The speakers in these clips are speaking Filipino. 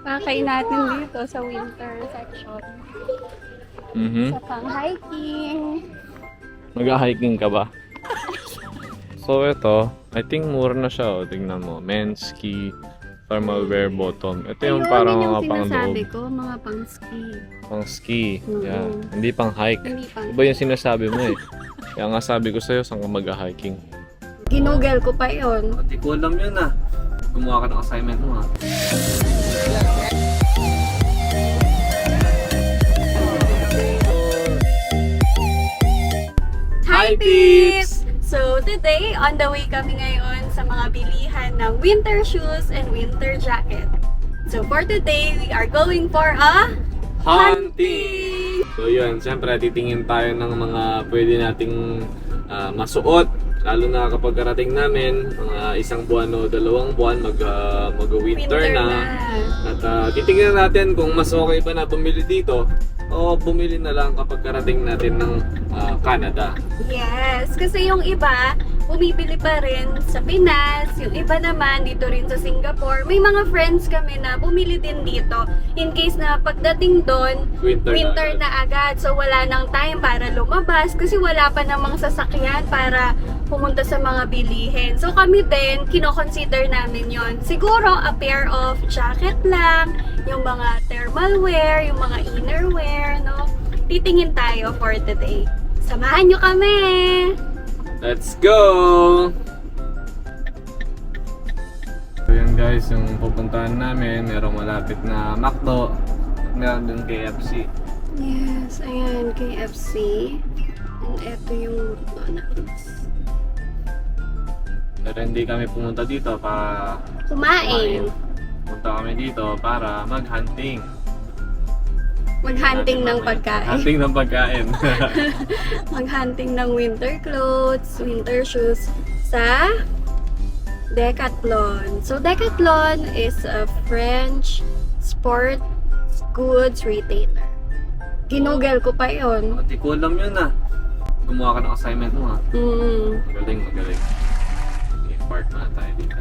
Pakay natin dito sa winter section. Sa pang-hiking. Mag-hiking ka ba? So ito, I think mura na siya. O, tingnan mo. Men's ski, thermal wear bottom. Ito yung Ayun, parang yun mga yung pang sinasabi loob. ko, mga pang-ski. Pang ski. Mm-mm. Yeah. Hindi pang hike. Hindi pang Iba yung sinasabi mo eh. Kaya nga sabi ko sa'yo, saan ka mag-hiking? Ginugel ko pa yun. Hindi ko alam yun ah. Gumawa ka ng assignment mo ah. Hi, Pips! So, today, on the way kami ngayon sa mga bilihan ng winter shoes and winter jacket. So, for today, we are going for a hunting! So yun, siyempre titingin tayo ng mga pwede nating masuot. Lalo na kapag karating namin, mga 1 buwan o 2 buwan, mag-winter na. At titingnan natin kung mas okay pa na bumili dito o bumili na lang kapag karating natin ng Canada. Yes, kasi yung iba, bumibili pa rin sa Pinas, yung iba naman dito rin sa Singapore. May mga friends kami na bumili din dito in case na pagdating doon, winter na agad. So wala nang time para lumabas kasi wala pa namang sasakyan para pumunta sa mga bilihin. So kami din, kino-consider namin yon. Siguro a pair of jacket lang, yung mga thermal wear, yung mga inner wear, no? Titingin tayo for today. Samahan nyo kami! Let's go! So yun guys, yung pupuntahan namin, merong malapit na McDo at meron dun KFC. Yes, ayan, KFC. And ito yung McDonald's. Pero hindi kami pumunta dito para Kumain! Pumunta kami dito para mag-hunting. Mag-hunting ng pagkain. Hunting ng pagkain. Mag-hunting ng winter clothes, winter shoes sa Decathlon. So, Decathlon is a French sports goods retailer. Ginugel ko pa yun. Hindi ko alam yun ah. Gumawa ka ng assignment mo ah. Magaling, magaling. Okay, part na tayo dito.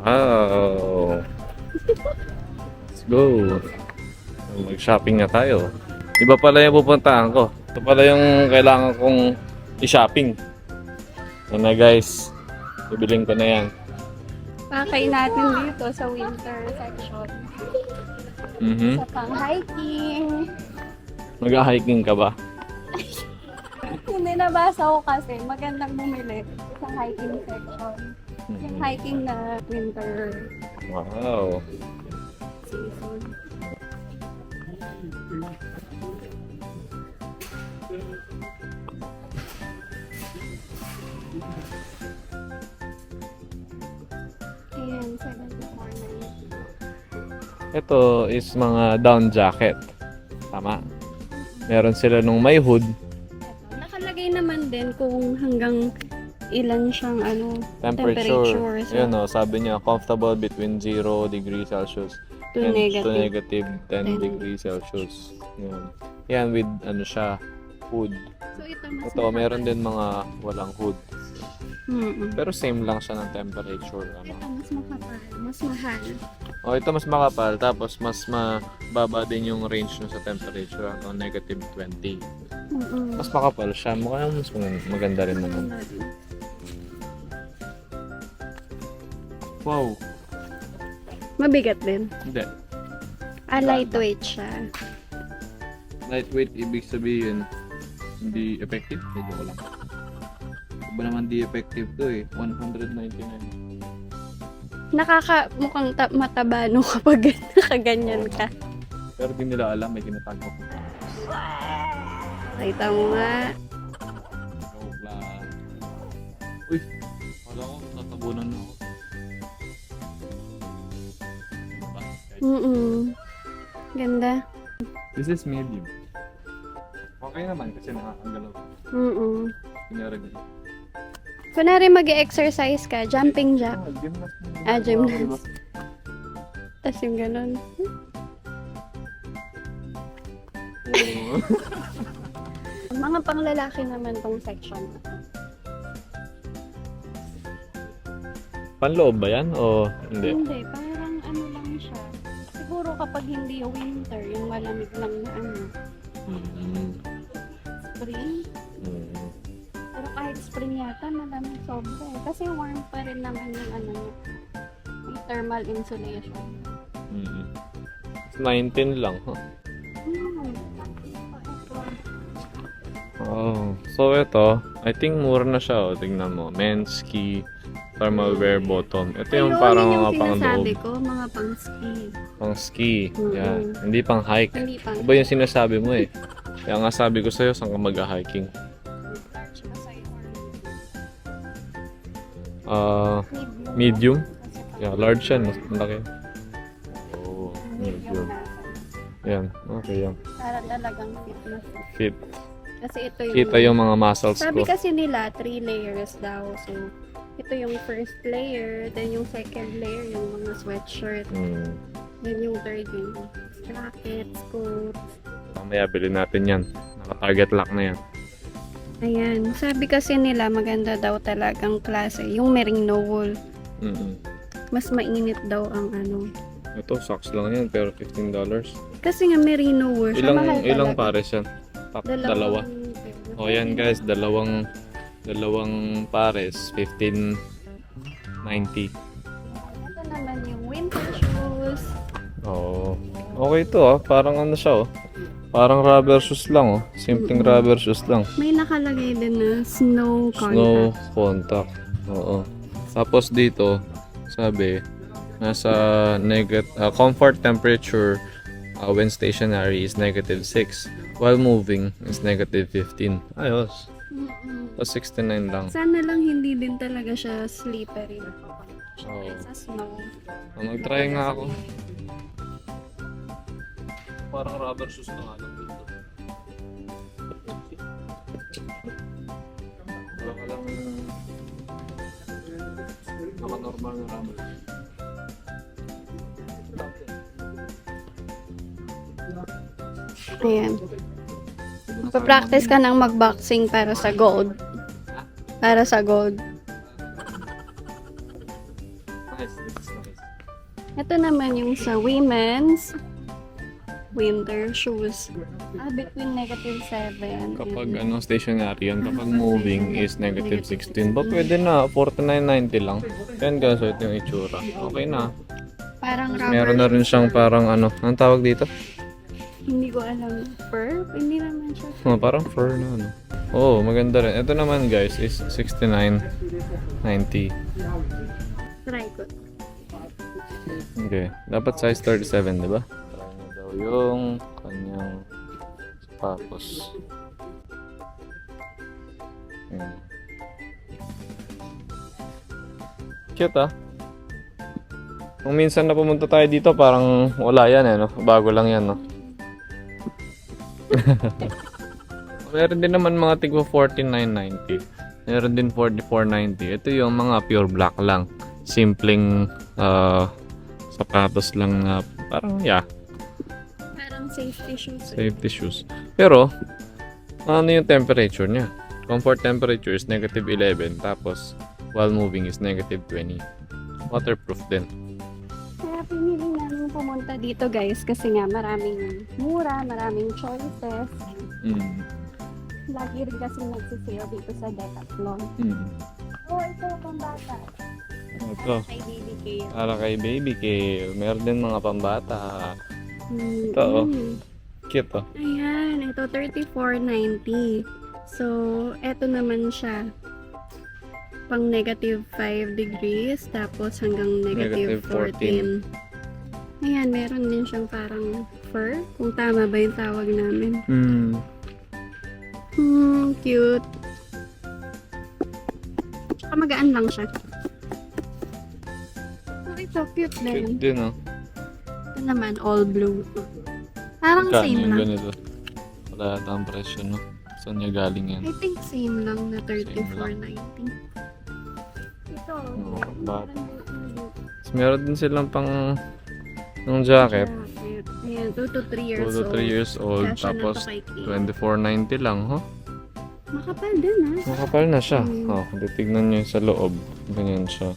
Wow! Let's go! Mag-shopping na tayo. Iba pala yung pupuntahan ko. Ito pala yung kailangan kong i-shopping. Yan na guys. Bibiling ko na yan. Pakay natin dito sa winter section. Sa pang-hiking. Mag-hiking ka ba? Hindi, nabasa ko kasi magandang bumili sa hiking section. Yung hiking na winter Wow! season. Ayan, 74.90. Ito is mga down jacket. Tama. Meron sila nung may hood. Ito, nakalagay naman din kung hanggang ilan siyang Temperature. So, Yun o, sabi niya, comfortable between 0 degrees Celsius to and to negative. negative 10 degrees Celsius. Yun. Yan with ano siya, hood. So, ito mas Ito, meron din mga walang hood. Pero same lang siya ng temperature. Ito Ano. mas makapal, mas mahal. O, ito mas makapal, tapos mas mababa din yung range nyo sa temperature, hanggang negative 20. Mas makapal siya, mukhang mas maganda rin naman. Wow! Mabigat din. Hindi. Lightweight siya. Lightweight, ibig sabihin, hindi effective. Medyo ko lang. Iba naman di effective to eh. 199. Mukhang mataba no kapag nakaganyan ka. Pero di nila alam, may ginatago ko. Kita mo nga. Joke lang. Uy! Wala ko, tatabunan na ako. Ganda. This is medium. Okay naman kasi nakakagalaw. Pinarag. Kunwari mag-exercise ka, jumping jack. Gymnast. Gymnast. Tapos yung ganun. Mga panglalaki naman tong section. Panloob ba yan o hindi? Hindi, parang ano lang siya. Siguro kapag hindi winter, yung malamig lang na ano, Mm. spring. Mm. Pero kahit spring yata, malamig sobra eh. Kasi warm pa rin naman yung ano niya. Yung thermal insulation. Mm. 19 lang, huh? Oh, so ito, I think mura na siya, oh. Tingnan mo, men's ski, thermal wear bottom. Ito yung parang mga pang sinasabi loob, ko, mga pang ski. pang ski. Mm-mm. Yan, hindi pang hike. Hindi pang Iba yung sinasabi mo eh. Kaya nga sabi ko sa'yo, saan ka mag-hiking? Medium? Yeah, large yan. Mas malaki. Oh, medium. Yan, okay yan. Para talagang fit na fit. Fit. Kasi ito yung... Kita yung mga muscles Sabi ko. kasi nila, 3 layers daw. So, ito yung first layer, then yung second layer, yung mga sweatshirt. Hmm. Then yung third, yung jackets, coats. Mamaya bilhin natin yan. Naka-target lock na yan. Ayan. Sabi kasi nila, maganda daw talagang klase. Yung merino wool. Mm-mm. Mas mainit daw ang ano. Ito, socks lang yan, pero $15. Kasi nga merino wool, siya mahal Ilang talaga. pares yan? Dalawa. O yan guys, dalawang pares, $15.90. Ito naman yung winter shoes. Oo. Okay to ah, parang ano siya oh. Parang rubber shoes lang oh. Simpleng rubber shoes lang. May nakalagay din na snow contact. Snow contact. Oo. Tapos dito, sabi, nasa comfort temperature when stationary is -6. While moving is -15. Ayos. Mm-mm. Tapos 69 lang. Sana lang hindi din talaga siya slippery. Oo. Sa snow. Mag-try nga ako. Parang rubber shoes na nga lang dito. Wala ka lang naka-normal na rubber shoes. Ayan. Pa-practice ka ng mag-boxing para sa gold. Para sa gold. Nice, this is nice. Ito naman yung sa women's winter shoes. Between -7. Kapag stationary yan, kapag moving is -16. Ba pwede na, $49.90 lang. Yan guys, so ito yung itsura. Okay na. Parang rubber. Meron na rin siyang parang anong tawag dito? Hindi ko alam. Fur? Hindi naman siya. Oh, parang fur na ano. Oh, maganda rin. Ito naman guys is $69.90. Try ko. Okay. Dapat size 37, di ba? Try na daw yung kanyang sapatos. Ayan. Cute ah. Kung minsan na pumunta tayo dito, parang wala yan eh, no? Bago lang yan, no? Meron din naman mga tigwa $49.90. Meron din $44.90. Ito yung mga pure black lang. Simpleng sapatos lang na parang Parang safety shoes. safety shoes. Pero, ano yung temperature niya? Comfort temperature is -11. Tapos, while moving is -20. Waterproof din. Kaya pinili namin pumunta dito guys kasi nga maraming mura, maraming choices. Mm. Lagi rin kasi nagsisale dito sa Decathlon. Mm. Oh, ito pambata. Ito. Kay Baby Kale. Para kay baby kale. Meron din mga pambata. Mm, Ito, oh. mm. Cute oh. Ayan, ito $34.90. So, eto naman siya. Pang -5 degrees, tapos hanggang -14. Ayan, meron din siyang parang fur. Kung tama ba yung tawag namin. Mm. Cute. Tsaka magaan lang siya. Oh, ito, cute Cute din. din oh. Ito naman, all blue. Parang Magkano same yung lang. ganito? Wala yata ang presyo no? Saan niya galing yan? I think same lang na Same lang. $34.90. Ito. Oo, bata. parang Tapos meron din silang pang ng jacket. Ayan, 2 to 3 years 2 to 3 years old. Kasya na Tapos to kay Kate. $24.90 lang, ho? Makapal din ah. Makapal na siya. Mm. Oh, titignan nyo yung sa loob. Ganyan siya.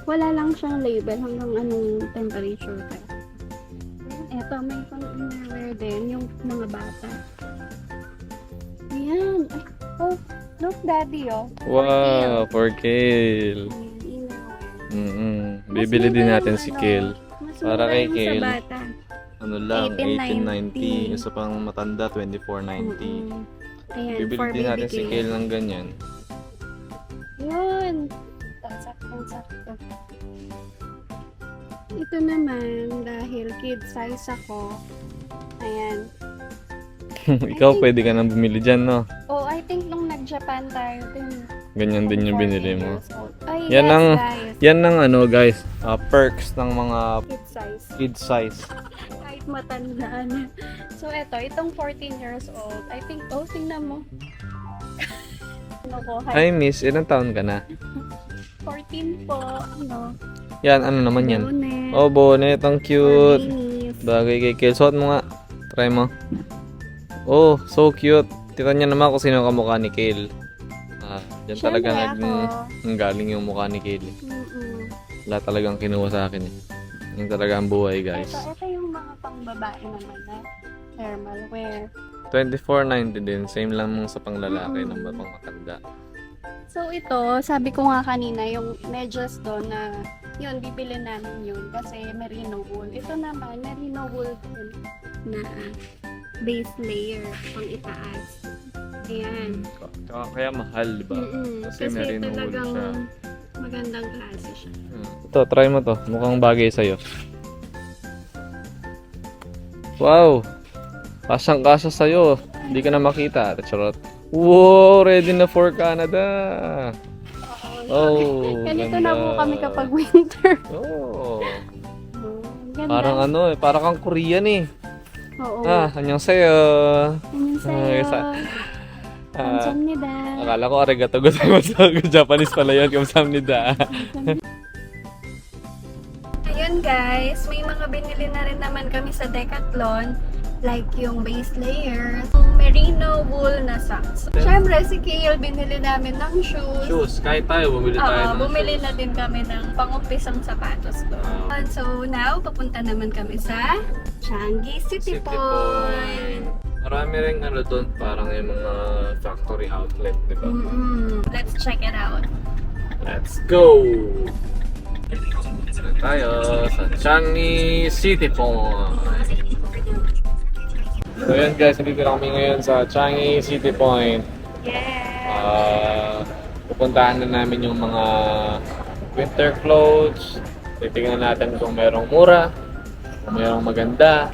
Wala lang siyang label hanggang anong temperature ka. Eto, may pang innerwear din, yung mga bata. Ayan. Ay, oh, look, daddy, oh. Wow, for Kale. Ayan, innerwear. Bibili Mas din mura natin yung si ano, Kale. mas Para mura kay yung Kale. Sa bata. Ano lang, 1890. 1890. Isa pang matanda, 2490. Ayan, Bibili for din natin baby si Kale ng ganyan. Yun. Sakto. Ito naman, dahil kid size ako, ayan. Ikaw pwede ka nang bumili dyan, no? Oh, I think nung nag-Japan tayo, din. Ganyan din yung binili mo. Ay, Yan yes, ang- guys. Yan ang ano guys, perks ng mga Kid size. kid size. Kahit matanda na. So, itong 14 years old, I think, oh, tingnan mo. Ano ko, Ay miss, ilang taon ka na? 14 po, ano, Yan, ano naman yan? bonnet, Oh, bonnet, ang cute. linis. Bagay kay Kale. Suot mo nga. Try mo. Oh, so cute. Tita niya naman kung sino kamukha ni Kale. Diyan talaga Siyempre nanggaling yung mukha ni Kale. Mm-mm. Wala talagang kinuha sa akin eh. Yung talaga ang buhay guys. Ito yung mga pangbabae naman na thermal wear. 24.90 din. Same lang mong sa panglalaki ng pang matanda. So ito, sabi ko nga kanina, yung medyas doon na yun, bibili namin yun kasi merino wool. Ito naman, merino wool din na base layer pang itaas. Ayan. Kaya mahal, di ba? Mm-mm. Kasi merino wool talagang siya. magandang klase siya. Ito, try mo to. Mukhang bagay sa'yo. Wow! Kasang-kasa sa'yo. Hindi ka na makita. Charot. Wow! Ready na for Canada! Oh, Ganito ganda. na po kami kapag winter. Oh. Ganda. Parang ano eh. Parang kang Korean eh. Oo. Annyeonghaseyo. Ayun Ay, sa'yo. 감사합니다. Akala ko arigato gozaimasu. Japanese pala yun. Kamsahamnida. Ayun guys, may mga binili na rin naman kami sa Decathlon. Like yung base layer, yung merino wool na socks. Siyempre, si Kale binili namin ng shoes. Shoes, kahit tayo, bumili tayo ng Bumili shoes. na din kami ng pang-umpisang sapatos doon. So now, papunta naman kami sa Changi City Point. Marami rin ano doon, parang yung mga factory outlet, di ba? Let's check it out. Let's go! Tayo sa Changi City Point. So yan guys, nandito na kami ngayon sa Changi City Point. Yeah! Pupuntahan na namin yung mga winter clothes. Titignan natin kung merong mura, kung merong maganda,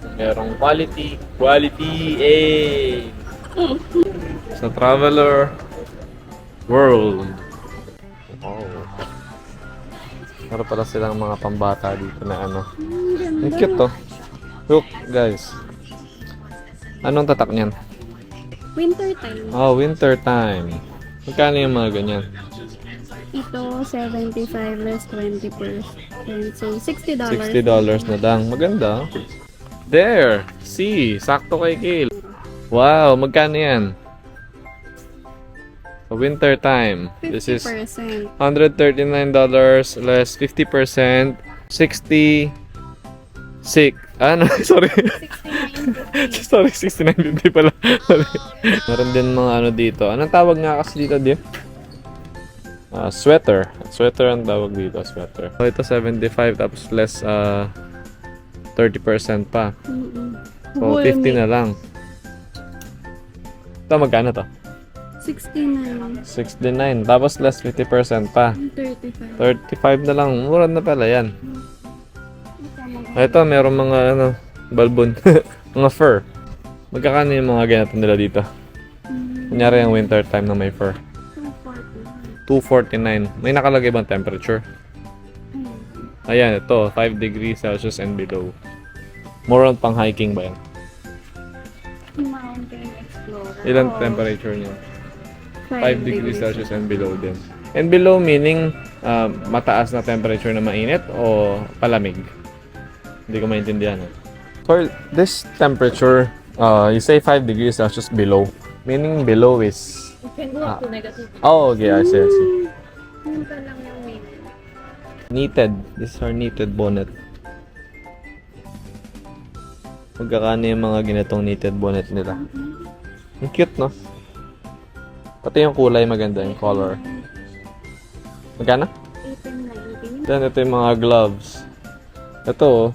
kung merong quality. Quality, eh! Sa Traveler World. Wow. Meron pala silang mga pambata dito na ano. Ang cute to. Look guys. Anong tatak niyan? Winter time. Oh, winter time. Magkano yung mga ganyan? Ito, 75 less 20%. So, $60. $60 na lang. Maganda. There! See! Sakto kay Kale. Wow! Magkano yan? Winter time. This is 50%. $139 less 50%. 60... Ano? Sorry. 69.50. Sorry, 69.50 pala. Sorry. Meron din mga ano dito. Anong tawag nga kasi dito, Dio? Sweater. Sweater ang tawag dito, sweater. So, ito 75 tapos less 30% pa. So, 50 na lang. Ito, magkano to? 69. 69. Tapos less 50% pa. 35. 35 na lang. Mura na pala yan. Ito, meron mga ano, balbon. Mga fur. Magkakano yung mga ganito nila dito? Kunyari yung winter time na may fur. 249. May nakalagay bang temperature? Ayan, ito. 5 degrees Celsius and below. More on pang hiking ba yan? Mountain Explorer. Ilang Oo. temperature niya? 5 5 degrees Celsius and below din. And below meaning mataas na temperature na mainit o palamig? Hindi ko maintindihan. For this temperature, you say 5 degrees Celsius below. Meaning below is... You can go up to negative. Oh, okay. I see. Yun pa lang yung minimum. Knitted. These are knitted bonnet. Magkakano yung mga ganitong knitted bonnet nila. Ang cute, no? Pati yung kulay maganda, yung color. Magkano? 18.90. Then, ito yung mga gloves. Ito, oh,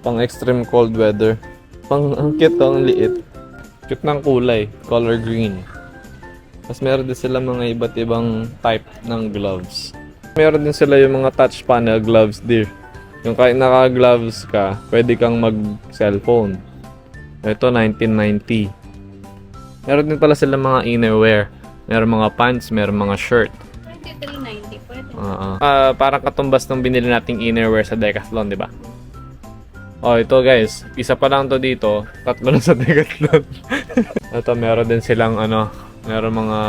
pang extreme cold weather. Ang cute, oh, ang liit. Cute ng kulay, color green. Tapos meron din sila mga iba't ibang type ng gloves. Meron din sila yung mga touch panel gloves dir. Yung kahit naka-gloves ka, pwede kang mag-cellphone. Ito, 1990. Meron din pala sila mga innerwear. Meron mga pants, meron mga shirt. 23.90. Pwede. Parang katumbas ng binili nating innerwear sa Decathlon, di ba? Oh, ito guys. Isa pa lang to dito. Tatlo na sa Decathlon. Ito, meron din silang meron mga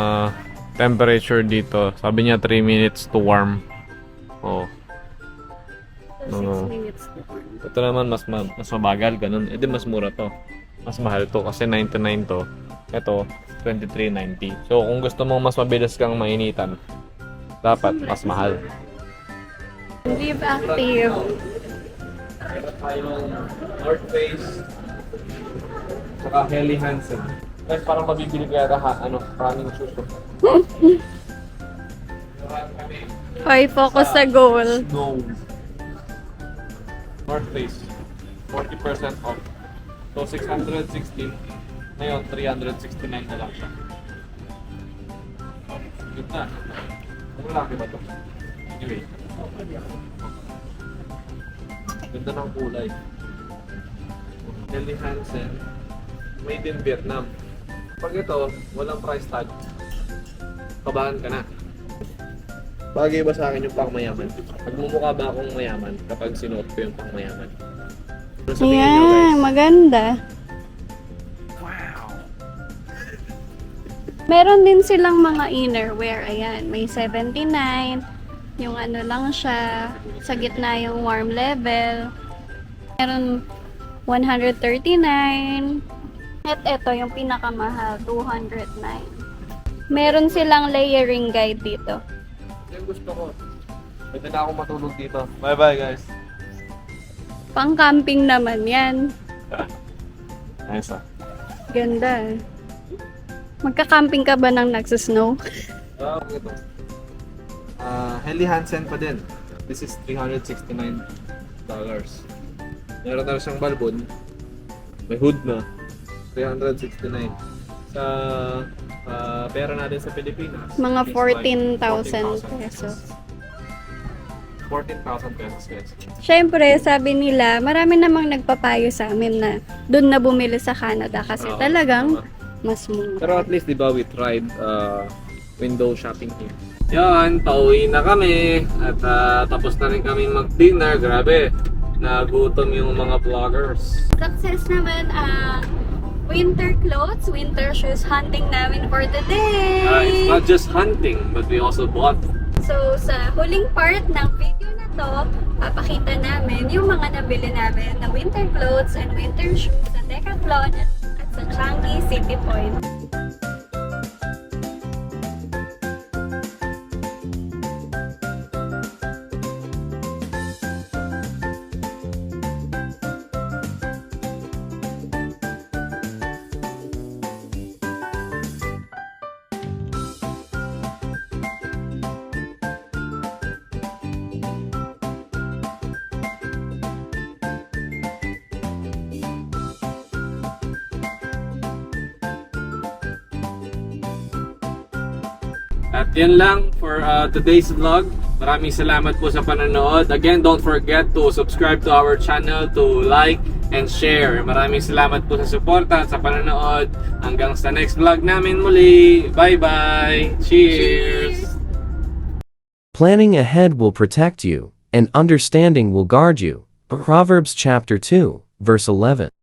temperature dito. Sabi niya 3 minutes to warm. Oh. So, 6 Oo. minutes to warm. Ito naman mas mabagal, ganun. Eh di mas mura to. Mas mahal to kasi 99 to. Ito 23.90. So kung gusto mong mas mabilis kang mainitan, dapat mas mahal. Live active. Meron tayong North Face. Saka Helly Hansen. Guys, parang mabibili ko yata running shoes ko. Meron kami Hoy, focus sa goal. Snow. North Face. 40% off. So, 616. Ngayon, 369 na lang siya. Good na. Ang laki ba ito? Anyway. Ganda ng kulay. Helly Hansen. Made in Vietnam. Pag ito, walang price tag. Kabahan ka na. Bagay ba sa akin yung pangmayaman? Magmumukha ba akong mayaman kapag sinuot ko yung pangmayaman? Ano sabihin nyo, guys? Ayan, maganda. Meron din silang mga innerwear. Ayan, may 79. Yung ano lang siya. Sa gitna yung warm level. Meron 139. At ito yung pinakamahal, 209. Meron silang layering guide dito. Yung gusto ko. Pwede na akong matulog dito. Bye-bye, guys. Pang-camping naman yan. Nice, ah. Ganda. Magka-camping ka ba nang nagsasnow? Ito. Helly Hansen pa din. This is $369. Meron na siyang balbon. May hood na. 369. Sa pera natin sa Pilipinas. Mga is 14,000 like pesos. 14,000 pesos, guys. Siyempre, sabi nila, marami namang nagpapayo sa amin na doon na bumili sa Canada kasi Oo, talagang tama. mas mura. Pero at least, di ba, we tried window shopping here. Yan, pauwi na kami. At tapos na rin kami mag-dinner. Grabe, nagutom yung mga vloggers. Success naman ang winter clothes, winter shoes hunting namin for today. It's not just hunting, but we also bought. So, sa huling part ng video na to, papakita namin yung mga nabili namin na winter clothes and winter shoes sa Decathlon at sa Changi City Point. At yan lang for today's vlog. Maraming salamat po sa panonood. Again, don't forget to subscribe to our channel, to like and share. Maraming salamat po sa suporta at sa panonood. Hanggang sa next vlog namin muli. Bye-bye! Cheers! Planning ahead will protect you, and understanding will guard you. Proverbs chapter 2, verse 11.